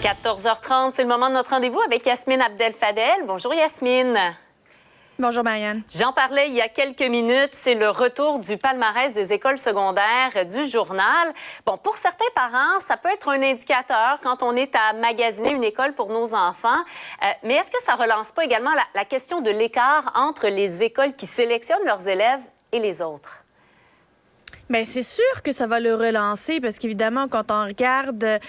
14h30, c'est le moment de notre rendez-vous avec Yasmine Abdel-Fadel. Bonjour Yasmine. Bonjour Marianne. J'en parlais il y a quelques minutes, c'est le retour du palmarès des écoles secondaires du journal. Bon, pour certains parents, ça peut être un indicateur quand on est à magasiner une école pour nos enfants. Mais est-ce que ça relance pas également la question de l'écart entre les écoles qui sélectionnent leurs élèves et les autres? Bien, c'est sûr que ça va le relancer parce qu'évidemment, quand on regarde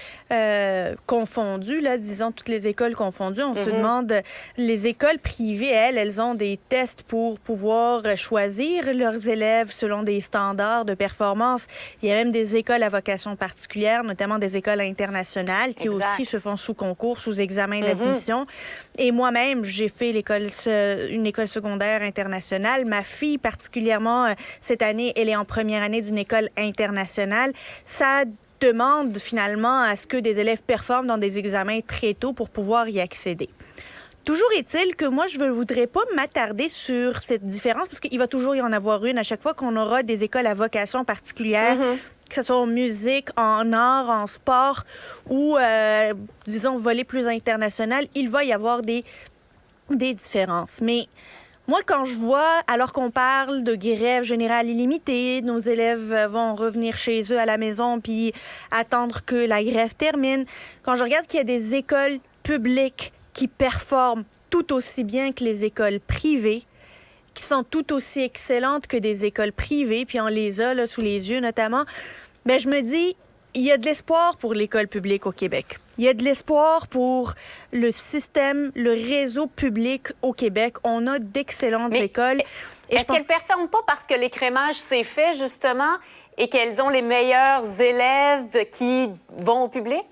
confondues, là, disons toutes les écoles confondues, on se demande, les écoles privées, elles ont des tests pour pouvoir choisir leurs élèves selon des standards de performance. Il y a même des écoles à vocation particulière, notamment des écoles internationales qui aussi se font sous concours, sous examen d'admission. Et moi-même, j'ai fait une école secondaire internationale. Ma fille, particulièrement cette année, elle est en première année d'une école internationale. Ça demande finalement à ce que des élèves performent dans des examens très tôt pour pouvoir y accéder. Toujours est-il que moi, je ne voudrais pas m'attarder sur cette différence parce qu'il va toujours y en avoir une à chaque fois qu'on aura des écoles à vocation particulière, que ce soit en musique, en art, en sport ou, disons, volet plus international, il va y avoir des différences. Mais moi, quand je vois, alors qu'on parle de grève générale illimitée, nos élèves vont revenir chez eux à la maison puis attendre que la grève termine, quand je regarde qu'il y a des écoles publiques qui performent tout aussi bien que les écoles privées, qui sont tout aussi excellentes que des écoles privées, puis on les a là, sous les yeux notamment, bien, je me dis, il y a de l'espoir pour l'école publique au Québec. Il y a de l'espoir pour le système, le réseau public au Québec. On a d'excellentes écoles. Est-ce qu'elles ne performent pas parce que l'écrémage s'est fait, justement, et qu'elles ont les meilleurs élèves qui vont au public?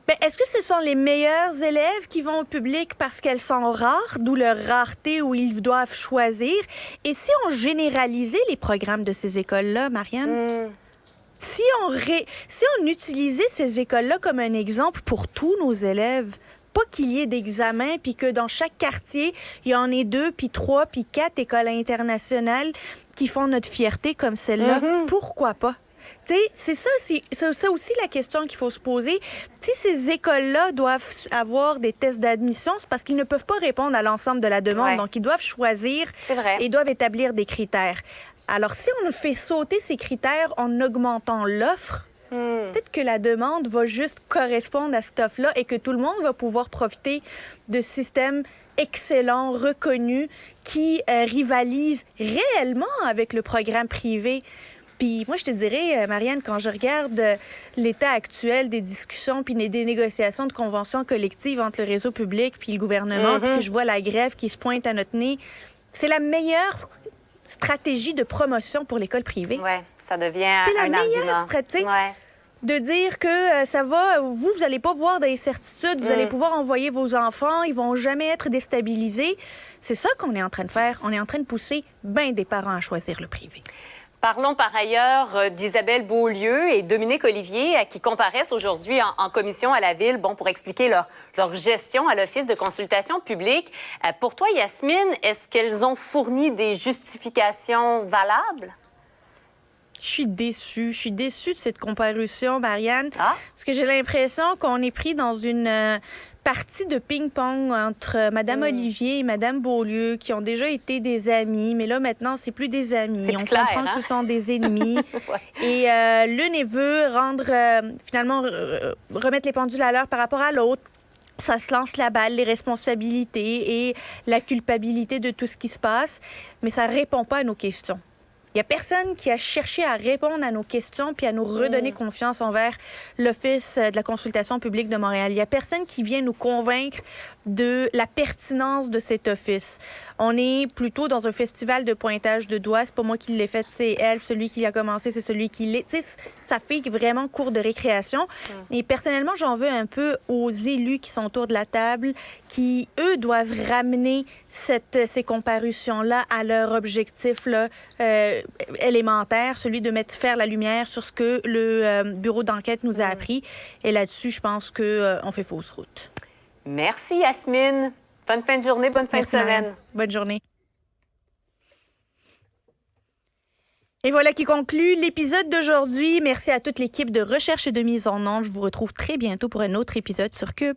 Bien, est-ce que ce sont les meilleurs élèves qui vont au public parce qu'elles sont rares, d'où leur rareté où ils doivent choisir? Et si on généralisait les programmes de ces écoles-là, Marianne? Si on utilisait ces écoles-là comme un exemple pour tous nos élèves, pas qu'il y ait d'examens, puis que dans chaque quartier, il y en ait 2, puis 3, puis 4 écoles internationales qui font notre fierté comme celle-là, pourquoi pas? Tu sais, c'est ça aussi la question qu'il faut se poser. Si ces écoles-là doivent avoir des tests d'admission, c'est parce qu'ils ne peuvent pas répondre à l'ensemble de la demande. Donc, ils doivent choisir et doivent établir des critères. Alors, si on fait sauter ces critères en augmentant l'offre, peut-être que la demande va juste correspondre à cette offre-là et que tout le monde va pouvoir profiter de systèmes excellents, reconnus, qui rivalisent réellement avec le programme privé. Puis moi, je te dirais, Marianne, quand je regarde l'état actuel des discussions puis des négociations de conventions collectives entre le réseau public puis le gouvernement, puis que je vois la grève qui se pointe à notre nez, c'est la meilleure stratégie de promotion pour l'école privée. Oui, ça devient un argument. C'est la meilleure stratégie de dire que ça va, vous n'allez pas voir d'incertitude, vous allez pouvoir envoyer vos enfants, ils vont jamais être déstabilisés. C'est ça qu'on est en train de faire. On est en train de pousser bien des parents à choisir le privé. Parlons par ailleurs d'Isabelle Beaulieu et Dominique Olivier qui comparaissent aujourd'hui en commission à la Ville pour expliquer leur gestion à l'Office de consultation publique. Pour toi, Yasmine, est-ce qu'elles ont fourni des justifications valables? Je suis déçue. Je suis déçue de cette comparution, Marianne, parce que j'ai l'impression qu'on est pris dans une partie de ping-pong entre Mme Olivier et Mme Beaulieu, qui ont déjà été des amis, mais là, maintenant, c'est plus des amis. On comprend que ce sont des ennemis. Et l'une, elle veut finalement, remettre les pendules à l'heure par rapport à l'autre. Ça se lance la balle, les responsabilités et la culpabilité de tout ce qui se passe, mais ça ne répond pas à nos questions. Il n'y a personne qui a cherché à répondre à nos questions puis à nous redonner confiance envers l'Office de la consultation publique de Montréal. Il n'y a personne qui vient nous convaincre de la pertinence de cet office. On est plutôt dans un festival de pointage de doigts. C'est pas moi qui l'ai fait, c'est elle. Celui qui a commencé, c'est celui qui l'est. Tu sais, ça fait vraiment cours de récréation. Et personnellement, j'en veux un peu aux élus qui sont autour de la table, qui, eux, doivent ramener ces comparutions-là à leur objectif là, élémentaire, celui de faire la lumière sur ce que le bureau d'enquête nous a appris. Et là-dessus, je pense qu'on fait fausse route. Merci, Yasmine. Bonne fin de journée, bonne fin de semaine. Bonne journée. Et voilà qui conclut l'épisode d'aujourd'hui. Merci à toute l'équipe de recherche et de mise en onde. Je vous retrouve très bientôt pour un autre épisode sur Cube.